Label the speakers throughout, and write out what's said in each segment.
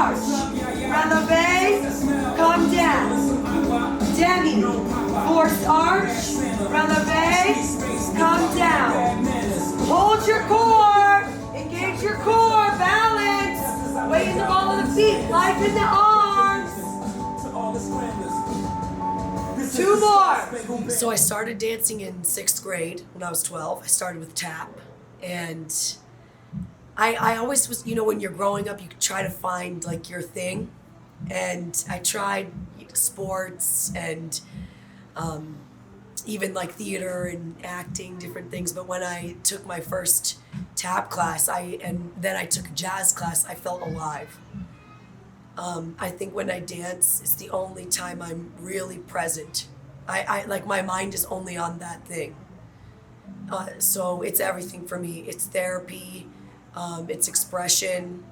Speaker 1: arch. Releve, come down. Demi, forced arch. Releve, come down. Hold your core. Engage your core. Balance. Weight in the ball of the feet. Life in the arms. 2 more. So I started dancing in 6th grade when I was 12. I started with tap. And I always was, when you're growing up, you try to find like your thing. And I tried sports and even like theater and acting, different things. But when I took my first tap class, and then I took a jazz class, I felt alive. I think when I dance, it's the only time I'm really present. I like my mind is only on that thing. So it's everything for me. It's therapy, it's expression.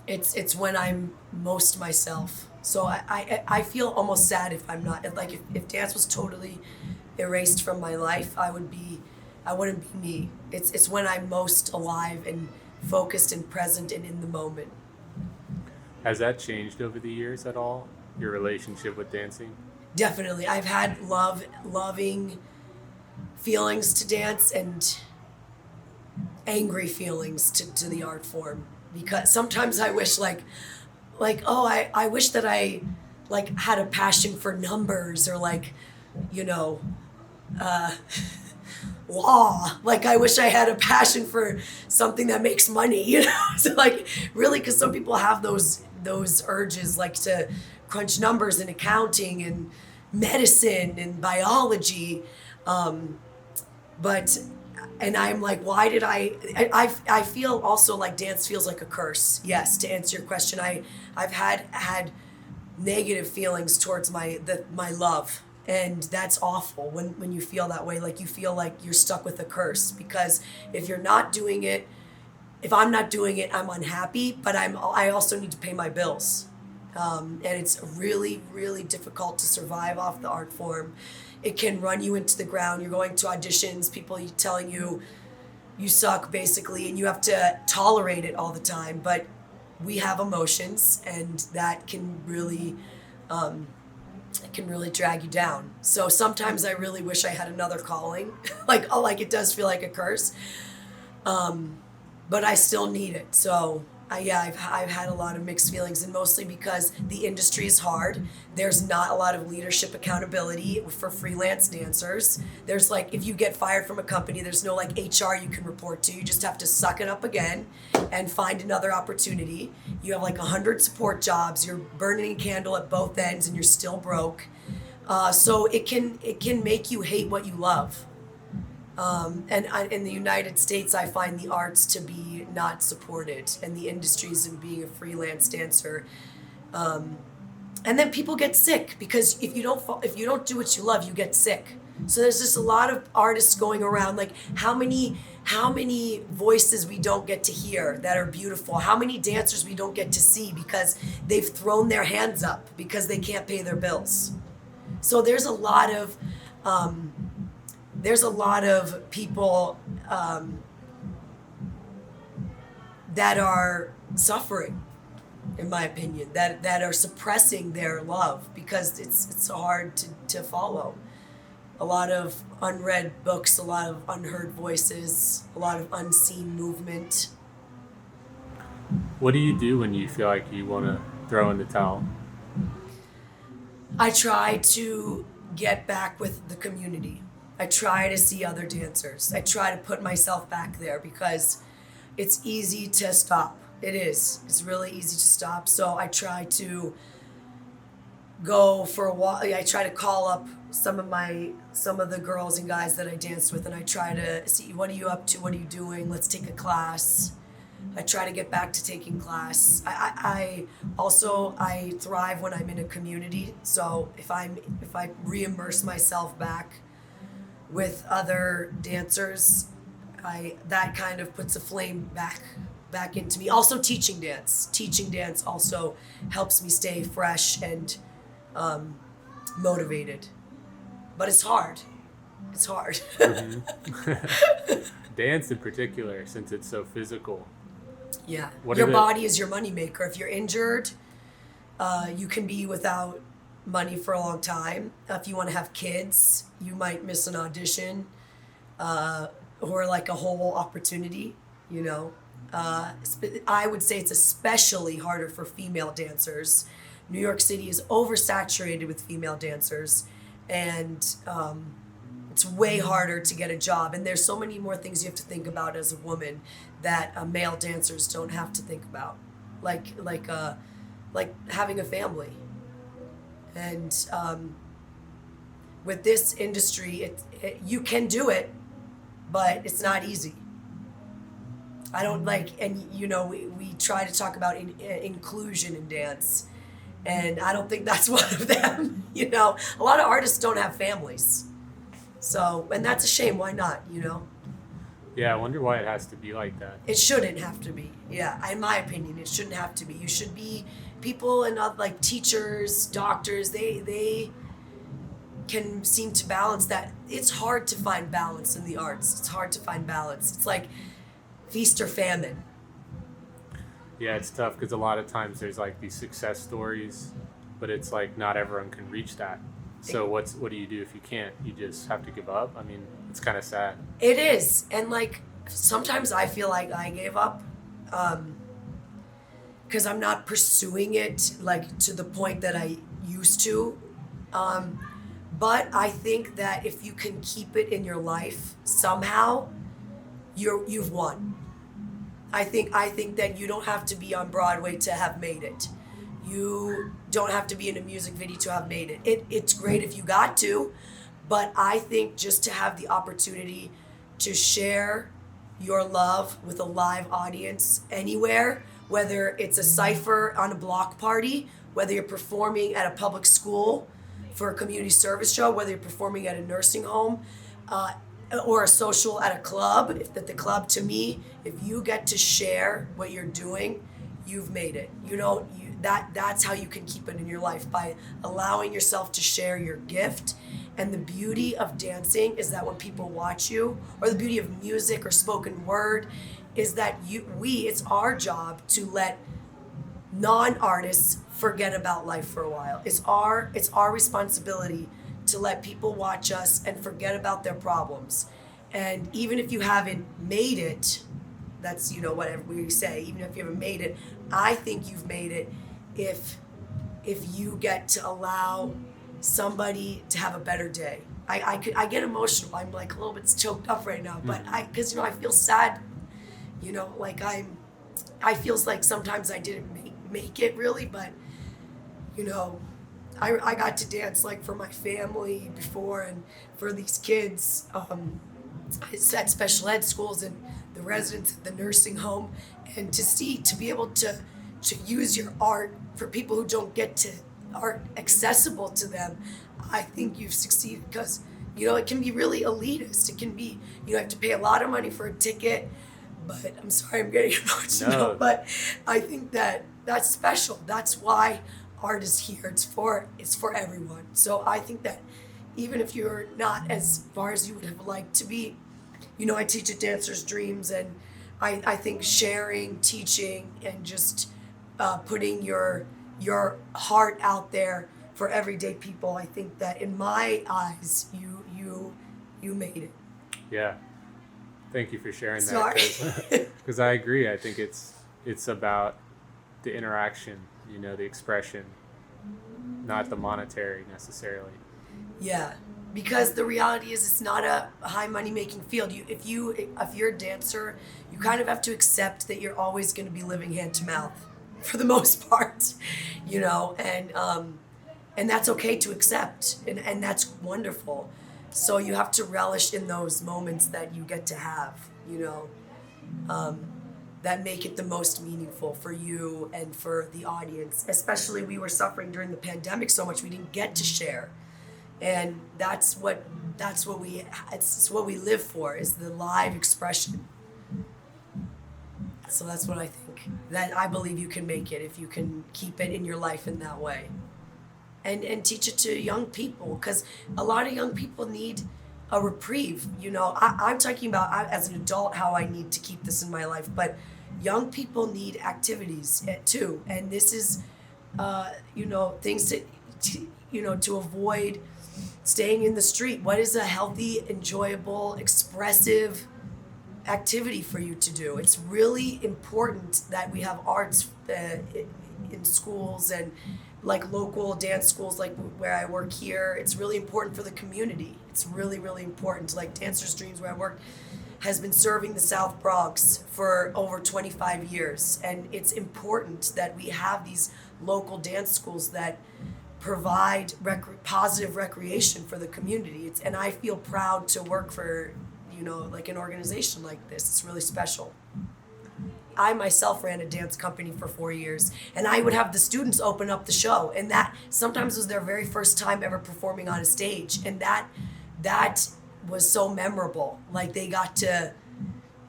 Speaker 1: It's when I'm most myself. So I feel almost sad if I'm not. Like if dance was totally erased from my life, I wouldn't be me. It's when I'm most alive and focused and present and in the moment.
Speaker 2: Has that changed over the years at all, your relationship with dancing?
Speaker 1: Definitely. I've had loving feelings to dance and angry feelings to the art form. Because sometimes I wish I wish that I like had a passion for numbers or law. Like I wish I had a passion for something that makes money, So like really, because some people have those urges like to crunch numbers in accounting and medicine and biology. And I'm like, why did I feel also like dance feels like a curse. Yes, to answer your question, I've had negative feelings towards my love. And that's awful when you feel that way, like you feel like you're stuck with a curse, because if I'm not doing it, I'm unhappy, but I also need to pay my bills. And it's really, really difficult to survive off the art form. It can run you into the ground. You're going to auditions, people telling you you suck basically, and you have to tolerate it all the time. But we have emotions, and that can really drag you down. So sometimes I really wish I had another calling, like it does feel like a curse, but I still need it. So I've had a lot of mixed feelings, and mostly because the industry is hard. There's not a lot of leadership accountability for freelance dancers. There's like, if you get fired from a company, there's no like HR you can report to. You just have to suck it up again and find another opportunity. You have like 100 support jobs. You're burning a candle at both ends, and you're still broke. So it can make you hate what you love. And in the United States, I find the arts to be not supported, and the industries in being a freelance dancer. And then people get sick, because if you don't do what you love, you get sick. So there's just a lot of artists going around, like how many voices we don't get to hear that are beautiful, how many dancers we don't get to see because they've thrown their hands up because they can't pay their bills. So there's a lot of people that are suffering, in my opinion, that are suppressing their love because it's hard to follow. A lot of unread books, a lot of unheard voices, a lot of unseen movement.
Speaker 2: What do you do when you feel like you want to throw in the towel?
Speaker 1: I try to get back with the community. I try to see other dancers. I try to put myself back there because it's easy to stop. It is. It's really easy to stop. So I try to go for a walk. I try to call up some of the girls and guys that I danced with, and I try to see, what are you up to? What are you doing? Let's take a class. I try to get back to taking class. I thrive when I'm in a community. So if I re-immerse myself back with other dancers, that kind of puts a flame back into me. Also teaching dance also helps me stay fresh and motivated. But it's hard. Mm-hmm.
Speaker 2: Dance in particular, since it's so physical.
Speaker 1: Yeah.
Speaker 2: What
Speaker 1: Your
Speaker 2: are the-
Speaker 1: body is your moneymaker. If you're injured, you can be without money for a long time. If you want to have kids, you might miss an audition or like a whole opportunity, you know. I would say it's especially harder for female dancers. New York City is oversaturated with female dancers, and it's way harder to get a job. And there's so many more things you have to think about as a woman that male dancers don't have to think about, like having a family. And with this industry, you can do it, but it's not easy. I don't like, and you know, we try to talk about inclusion in dance, and I don't think that's one of them. You know, a lot of artists don't have families, so, and that's a shame. Why not? You know,
Speaker 2: Yeah, I wonder why it has to be like that.
Speaker 1: it shouldn't have to be. Yeah, in my opinion, it shouldn't have to be. You should be people and like teachers, doctors. They can seem to balance that. It's hard to find balance in the arts. It's hard to find balance. It's like feast or famine.
Speaker 2: Yeah, it's tough because a lot of times there's like these success stories, but it's like not everyone can reach that. So what do you do if you can't? You just have to give up? I mean, it's kind of sad.
Speaker 1: It is. And like sometimes I feel like I gave up because I'm not pursuing it like to the point that I used to. But I think that if you can keep it in your life somehow, you've won. I think that you don't have to be on Broadway to have made it. You don't have to be in a music video to have made it. It's great if you got to, but I think just to have the opportunity to share your love with a live audience anywhere, whether it's a cypher on a block party, whether you're performing at a public school for a community service show, whether you're performing at a nursing home, or a social at a club. If at the club, to me, if you get to share what you're doing, you've made it. You know, that's how you can keep it in your life, by allowing yourself to share your gift. And the beauty of dancing is that when people watch you, or the beauty of music or spoken word, is that it's our job to let non-artists forget about life for a while. It's our responsibility to let people watch us and forget about their problems. And even if you haven't made it, that's, you know, whatever we say, even if you haven't made it, I think you've made it if you get to allow somebody to have a better day. I get emotional. I'm like a little bit choked up right now, but because you know, I feel sad, you know, like I feels like sometimes I didn't make it really, but you know, I got to dance like for my family before, and for these kids at special ed schools and the residents at the nursing home, and to be able to use your art for people who don't get to art accessible to them. I think you've succeeded, because you know, it can be really elitist. It can be, you have to pay a lot of money for a ticket, but I'm sorry, I'm getting emotional.
Speaker 2: No.
Speaker 1: But I think that's special. That's why art is here. It's for everyone. So I think that even if you're not as far as you would have liked to be, you know, I teach at Dancers Dreamzzz, and I think sharing, teaching, and just putting your heart out there for everyday people, I think that in my eyes, you made it.
Speaker 2: Yeah. Thank you for sharing
Speaker 1: Sorry.
Speaker 2: that. Because I agree. I think it's about the interaction, you know, the expression, not the monetary necessarily.
Speaker 1: Yeah, because the reality is it's not a high money making field. If you're a dancer, you kind of have to accept that you're always going to be living hand to mouth for the most part, you know, and that's okay to accept, and that's wonderful. So you have to relish in those moments that you get to have, you know, that make it the most meaningful for you and for the audience. Especially, we were suffering during the pandemic so much, we didn't get to share. And it's what we live for, is the live expression. So that's what I think. That I believe you can make it if you can keep it in your life in that way. And teach it to young people, because a lot of young people need a reprieve. I'm talking about as an adult how I need to keep this in my life, but young people need activities too, and this is things to avoid staying in the street. What is a healthy, enjoyable, expressive activity for you to do? It's really important that we have arts in schools and like local dance schools like where I work here. It's really important for the community. It's really, really important. Like Dancers Dreamzzz, where I work, has been serving the South Bronx for over 25 years. And it's important that we have these local dance schools that provide positive recreation for the community. And I feel proud to work for, like an organization like this. It's really special. I myself ran a dance company for 4 years, and I would have the students open up the show, and that sometimes was their very first time ever performing on a stage, and that was so memorable. Like they got to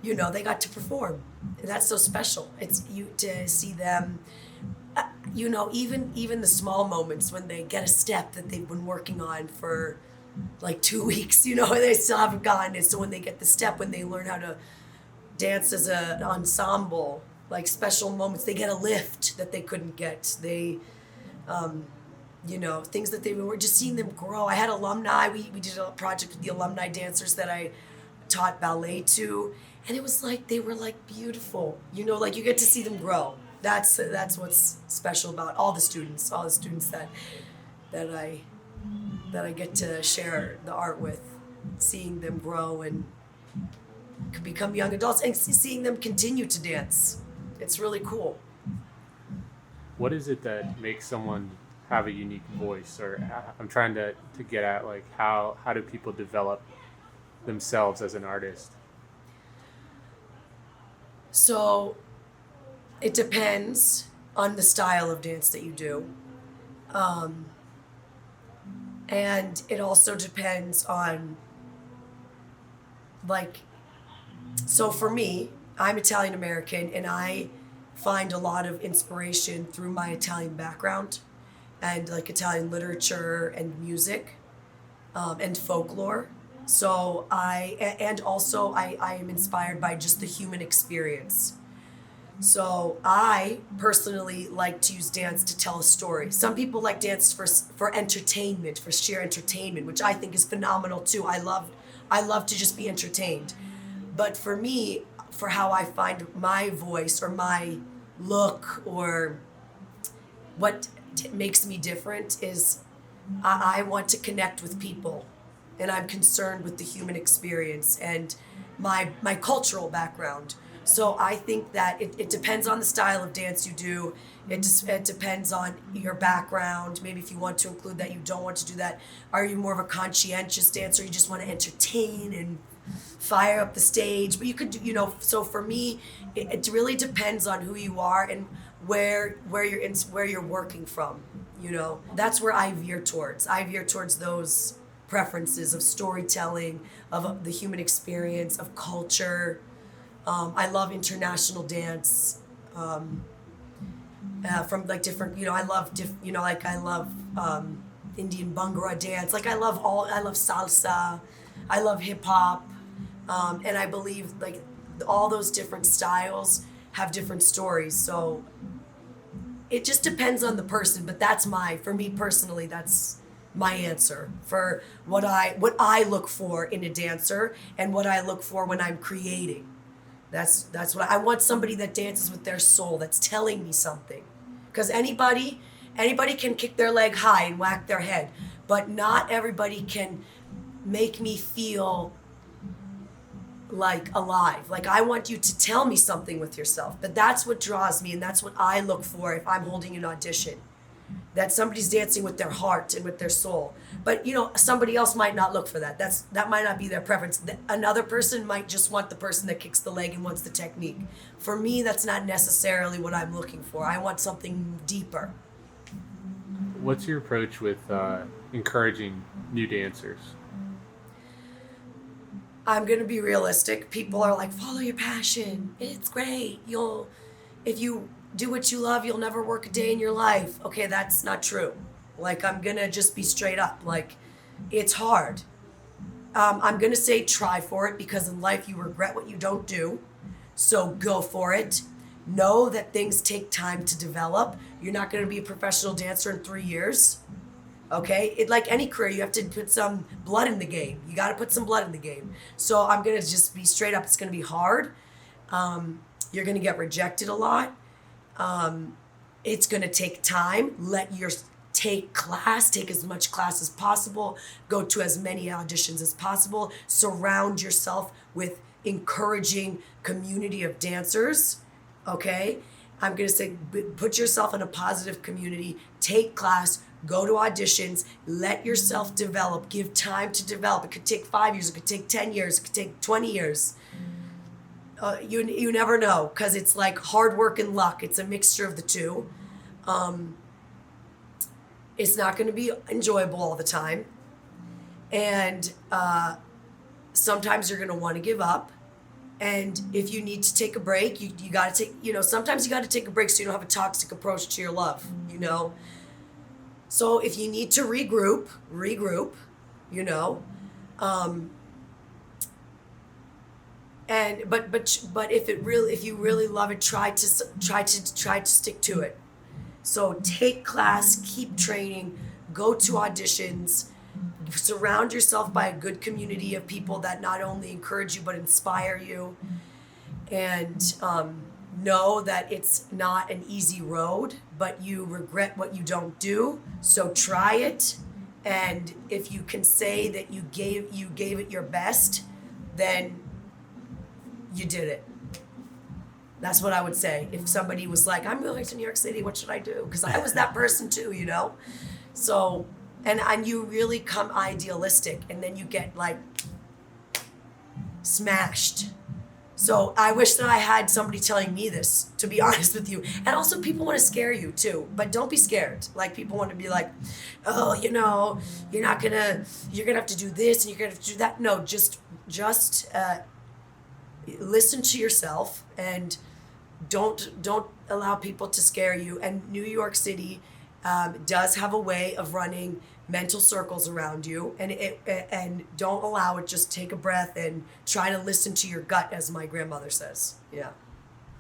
Speaker 1: perform, and that's so special. It's to see them, even the small moments when they get a step that they've been working on for like 2 weeks, and they still haven't gotten it. So when they get the step, when they learn how to dance as an ensemble, like special moments, they get a lift that they couldn't get. They, things that they were just seeing them grow. I had alumni. We did a project with the alumni dancers that I taught ballet to, and it was like they were like beautiful. Like you get to see them grow. That's what's special about all the students that I get to share the art with, seeing them grow and become young adults and seeing them continue to dance. It's really cool.
Speaker 2: What is it that makes someone have a unique voice? Or I'm trying to get at, like, how do people develop themselves as an artist?
Speaker 1: So it depends on the style of dance that you do. And it also depends on, like, so for me, I'm Italian American, and I find a lot of inspiration through my Italian background and like Italian literature and music, and folklore. So I am inspired by just the human experience. So I personally like to use dance to tell a story. Some people like dance for entertainment, for sheer entertainment, which I think is phenomenal too. I love to just be entertained. But for me, for how I find my voice or my look or what makes me different is I want to connect with people, and I'm concerned with the human experience and my cultural background. So I think that it depends on the style of dance you do. It depends on your background. Maybe if you want to include that, you don't want to do that. Are you more of a conscientious dancer? You just want to entertain and fire up the stage? But you could do, so for me, it really depends on who you are and where you're working from. That's where I veer towards. I veer towards those preferences of storytelling, of the human experience, of culture. I love international dance, from like different, I love Indian Bhangra dance. Like I love salsa, I love hip hop, and I believe like all those different styles have different stories. So it just depends on the person, but for me personally, that's my answer for what I look for in a dancer and what I look for when I'm creating. That's what I want, somebody that dances with their soul, that's telling me something. Because anybody can kick their leg high and whack their head, but not everybody can make me feel like alive. Like I want you to tell me something with yourself. But that's what draws me, and that's what I look for if I'm holding an audition. That somebody's dancing with their heart and with their soul. But somebody else might not look for that. That might not be their preference. Another person might just want the person that kicks the leg and wants the technique. For me, that's not necessarily what I'm looking for. I want something deeper.
Speaker 2: What's your approach with encouraging new dancers?
Speaker 1: I'm gonna be realistic. People are like, follow your passion. It's great. If you do what you love, you'll never work a day in your life. Okay, that's not true. Like, I'm gonna just be straight up. Like, it's hard. I'm going to say try for it, because in life you regret what you don't do. So go for it. Know that things take time to develop. You're not going to be a professional dancer in 3 years. Okay? Like any career, you have to put some blood in the game. You got to put some blood in the game. So I'm going to just be straight up. It's going to be hard. You're going to get rejected a lot. It's going to take time. Take as much class as possible, go to as many auditions as possible, surround yourself with encouraging community of dancers, okay? I'm gonna say put yourself in a positive community, take class, go to auditions, let yourself develop, give time to develop. It could take 5 years, it could take 10 years, it could take 20 years. You never know, because it's like hard work and luck. It's a mixture of the two. It's not going to be enjoyable all the time. And sometimes you're going to want to give up. And if you need to take a break, you got to take, sometimes you got to take a break so you don't have a toxic approach to your love, So if you need to regroup, And but if you really love it, try to stick to it. So take class, keep training, go to auditions, surround yourself by a good community of people that not only encourage you but inspire you, and know that it's not an easy road, but you regret what you don't do. So try it, and if you can say that you gave it your best, then you did it. That's what I would say. If somebody was like, I'm going to New York City, what should I do? Because I was that person too, So, and you really come idealistic, and then you get like smashed. So I wish that I had somebody telling me this, to be honest with you. And also people want to scare you too, but don't be scared. Like people want to be like, oh, you're gonna have to do this and you're gonna have to do that. No, just listen to yourself and don't allow people to scare you. And New York City does have a way of running mental circles around you, and don't allow it. Just take a breath and try to listen to your gut, as my grandmother says. Yeah,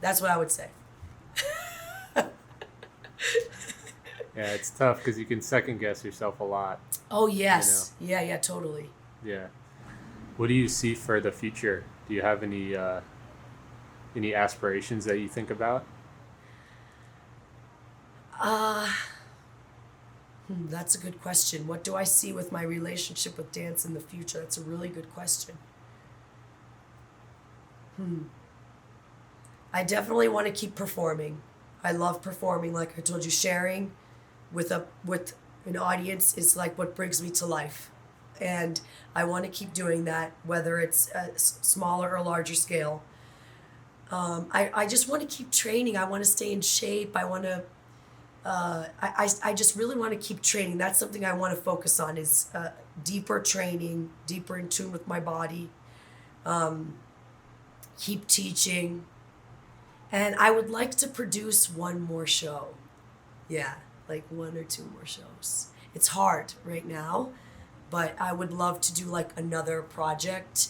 Speaker 1: that's what I would say.
Speaker 2: Yeah, it's tough because you can second guess yourself a lot.
Speaker 1: Oh yes, yeah, totally.
Speaker 2: Yeah. What do you see for the future? Do you have any aspirations that you think about?
Speaker 1: That's a good question. What do I see with my relationship with dance in the future? That's a really good question. I definitely want to keep performing. I love performing. Like I told you, sharing with an audience is like what brings me to life. And I want to keep doing that, whether it's a smaller or larger scale. I just want to keep training. I want to stay in shape. I want to. I just really want to keep training. That's something I want to focus on, is deeper training, deeper in tune with my body. Keep teaching. And I would like to produce one more show. Yeah, like 1 or 2 more shows. It's hard right now, but I would love to do like another project,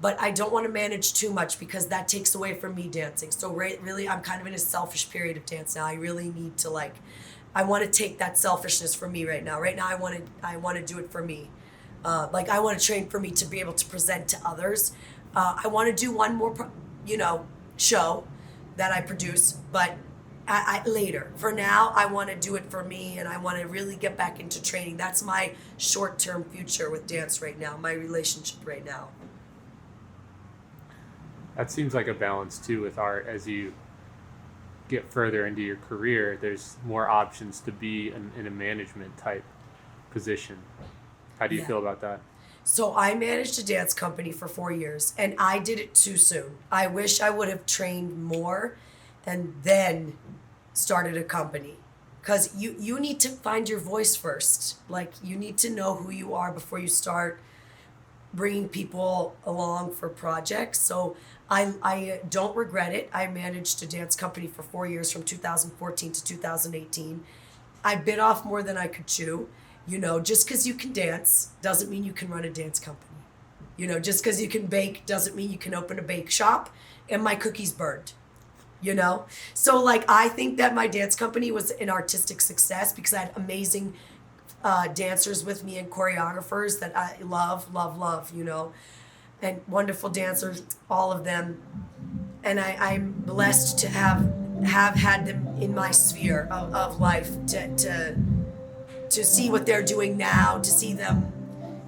Speaker 1: but I don't want to manage too much because that takes away from me dancing. So really, I'm kind of in a selfish period of dance now. I really need to I want to take that selfishness from me right now. Right now, I want to do it for me. I want to train for me to be able to present to others. I want to do one more, show that I produce, but I later. For now, I want to do it for me, and I want to really get back into training. That's my short-term future with dance right now, my relationship right now.
Speaker 2: That seems like a balance too with art. As you get further into your career, there's more options to be in a management type position. How do you feel about that?
Speaker 1: So I managed a dance company for 4 years, and I did it too soon. I wish I would have trained more and then started a company, because you need to find your voice first. Like, you need to know who you are before you start bringing people along for projects. So I don't regret it. I managed a dance company for 4 years, from 2014 to 2018. I bit off more than I could chew. Just because you can dance doesn't mean you can run a dance company. You know, just because you can bake doesn't mean you can open a bake shop. And my cookies burned, you know? So like, I think that my dance company was an artistic success because I had amazing dancers with me and choreographers that I love, you know, and wonderful dancers, all of them. And I'm blessed to have had them in my sphere of life to see what they're doing now, to see them,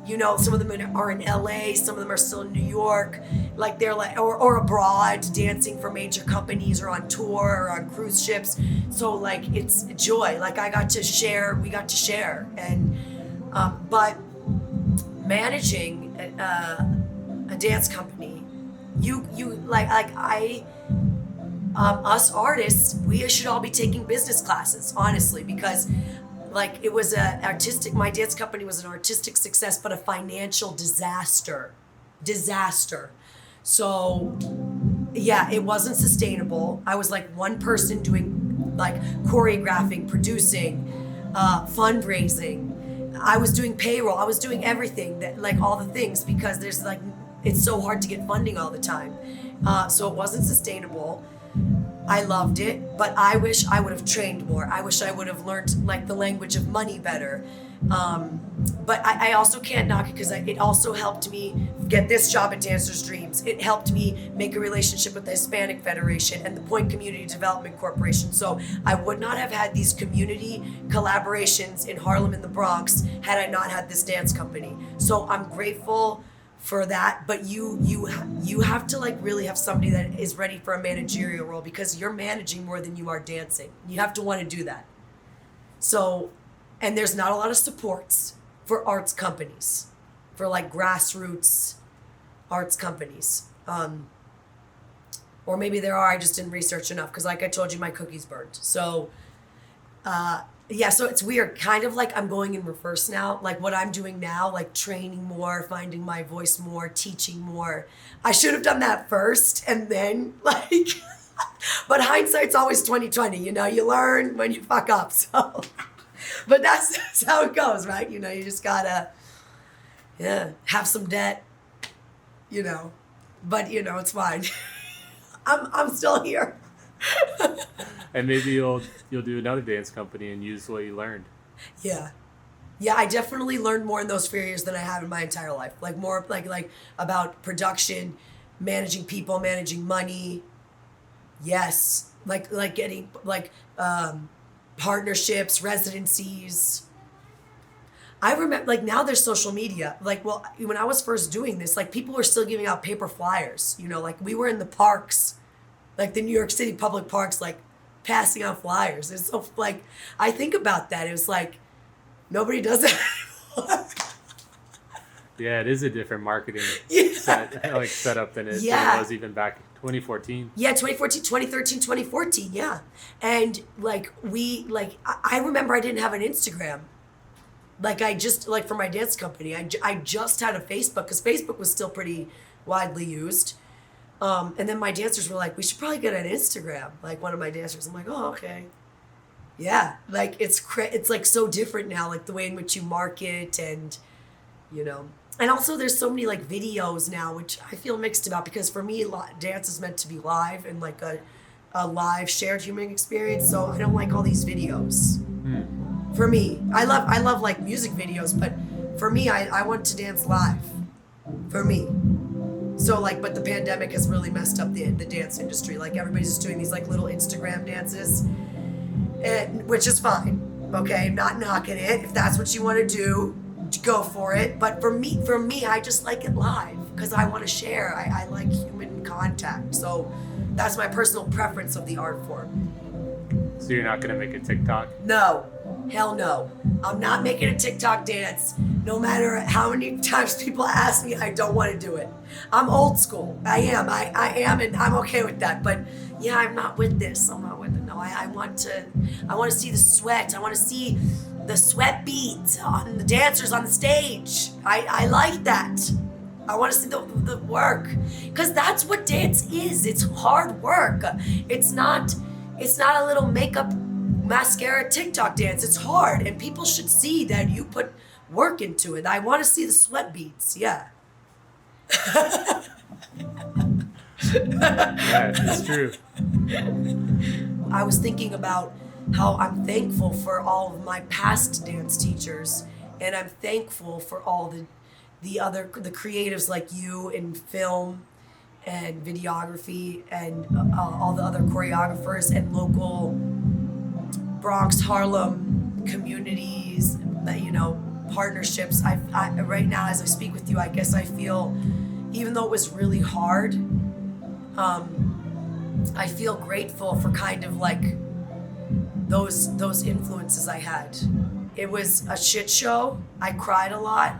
Speaker 1: you know, some of them are in LA, some of them are still in New York, like they're like, or abroad dancing for major companies or on tour or on cruise ships. So like, it's joy. Like we got to share. And, but managing a dance company, us artists, we should all be taking business classes, honestly, because like it was my dance company was an artistic success, but a financial disaster. So yeah, it wasn't sustainable. I was like one person doing like choreographing, producing, fundraising. I was doing payroll. I was doing everything that, like all the things, because there's like, it's so hard to get funding all the time. So it wasn't sustainable. I loved it, but I wish I would have trained more. I wish I would have learned like the language of money better. But I also can't knock it because it also helped me get this job at Dancers Dreamzzz. It helped me make a relationship with the Hispanic Federation and the Point Community Development Corporation. So I would not have had these community collaborations in Harlem and the Bronx had I not had this dance company. So I'm grateful for that, but you have to like really have somebody that is ready for a managerial role, because you're managing more than you are dancing. You have to want to do that. So, and there's not a lot of supports for arts companies, for like grassroots arts companies. Or maybe there are, I just didn't research enough, because like I told you, my cookies burned. So yeah, so it's weird, kind of like I'm going in reverse now, like what I'm doing now, like training more, finding my voice more, teaching more. I should have done that first and then like, but hindsight's always 20/20, you know, you learn when you fuck up, so, but that's how it goes, right? You know, you just gotta, yeah, have some debt, you know, but you know, it's fine. I'm still here.
Speaker 2: And maybe you'll do another dance company and use what you learned.
Speaker 1: Yeah, I definitely learned more in those 4 years than I have in my entire life. Like more like about production, managing people, managing money. Yes, like getting like partnerships, residencies. I remember, like, now there's social media. Like, well, when I was first doing this, like, people were still giving out paper flyers. You know, like, we were in the parks, like the New York City public parks, like, passing out flyers. It's so, like, I think about that. It was like, nobody does that anymore.
Speaker 2: Yeah, it is a different marketing setup than it was even back in 2014.
Speaker 1: Yeah, 2014, 2013, 2014, yeah. And, like, I remember I didn't have an Instagram. Like, I just, like, for my dance company, I just had a Facebook, because Facebook was still pretty widely used. And then my dancers were like, we should probably get an Instagram. Like, one of my dancers, I'm like, oh, okay. Yeah, like, it's like, so different now, like, the way in which you market and, you know. And also, there's so many, like, videos now, which I feel mixed about, because for me, dance is meant to be live and, like, a live shared human experience, so I don't like all these videos. For me, I love like music videos, but for me, I want to dance live. For me. So like, but the pandemic has really messed up the dance industry. Like, everybody's just doing these like little Instagram dances, which is fine. Okay, I'm not knocking it. If that's what you want to do, go for it. But for me, I just like it live because I want to share. I like human contact. So that's my personal preference of the art form.
Speaker 2: So you're not gonna make a TikTok?
Speaker 1: No. Hell no. I'm not making a TikTok dance. No matter how many times people ask me, I don't want to do it. I'm old school. I am, and I'm okay with that. But yeah, I'm not with this. I'm not with it. No, I want to see the sweat. I want to see the sweat beads on the dancers on the stage. I like that. I want to see the work. Because that's what dance is. It's hard work. It's not a little makeup mascara TikTok dance. It's hard, and people should see that you put work into it. I want to see the sweat beads. Yeah.
Speaker 2: Yeah, it's true.
Speaker 1: I was thinking about how I'm thankful for all of my past dance teachers, and I'm thankful for all the creatives like you in film and videography and all the other choreographers and local Bronx, Harlem communities, partnerships. I right now as I speak with you, I guess I feel, even though it was really hard, I feel grateful for kind of like those influences I had. It was a shit show. I cried a lot.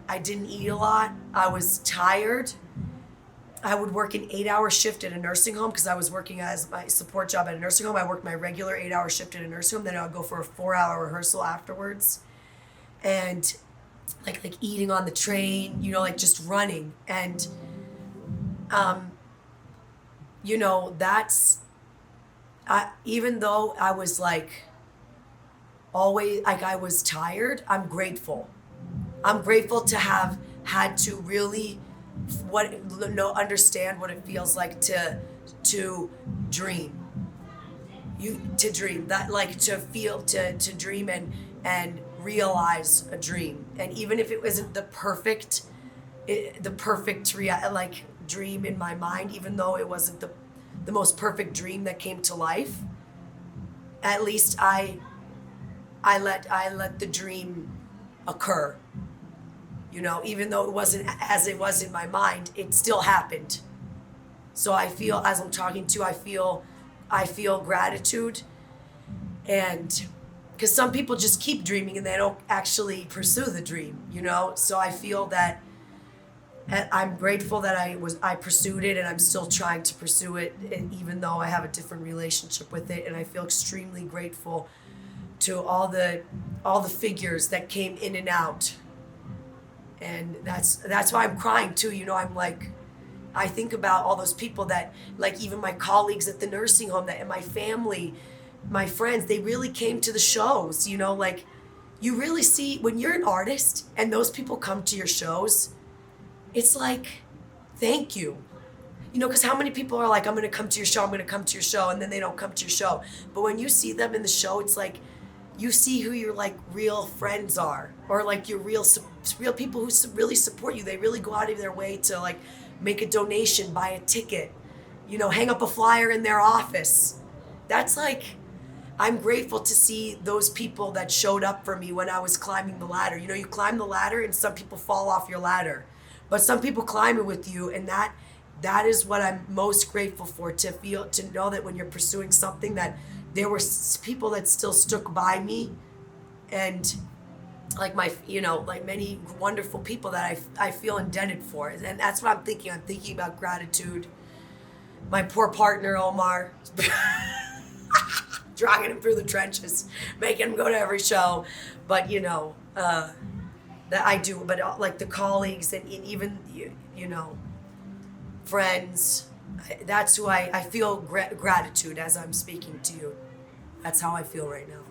Speaker 1: I didn't eat a lot. I was tired. I would work an 8-hour shift at a nursing home because I was working as my support job at a nursing home. I worked my regular 8-hour shift at a nursing home. Then I would go for a 4-hour rehearsal afterwards. And like eating on the train, like just running. And, even though I was like always, like I was tired, I'm grateful. I'm grateful to have had to really understand what it feels like to dream. To dream, that like to feel, to dream and realize a dream. And even if it wasn't the perfect dream in my mind, even though it wasn't the most perfect dream that came to life, at least I let the dream occur. Even though it wasn't as it was in my mind, it still happened. So I feel, as I'm talking to, I feel gratitude, and because some people just keep dreaming and they don't actually pursue the dream, So I feel that I'm grateful that I pursued it, and I'm still trying to pursue it, and even though I have a different relationship with it. And I feel extremely grateful to all the figures that came in and out. And that's why I'm crying too. I'm like, I think about all those people that, like even my colleagues at the nursing home, and my family, my friends, they really came to the shows. Like you really see when you're an artist and those people come to your shows, it's like, thank you. Because how many people are like, I'm going to come to your show, and then they don't come to your show. But when you see them in the show, it's like, you see who your like real friends are, or like your real people who really support you. They really go out of their way to like make a donation, buy a ticket, hang up a flyer in their office. That's like, I'm grateful to see those people that showed up for me when I was climbing the ladder. You climb the ladder and some people fall off your ladder, but some people climb it with you, and that is what I'm most grateful for, to know that when you're pursuing something, that there were people that still stuck by me, and like like many wonderful people that I feel indebted for. And that's what I'm thinking. I'm thinking about gratitude. My poor partner, Omar, dragging him through the trenches, making him go to every show. But, that I do. But like the colleagues and even, friends, that's who I feel gratitude as I'm speaking to you. That's how I feel right now.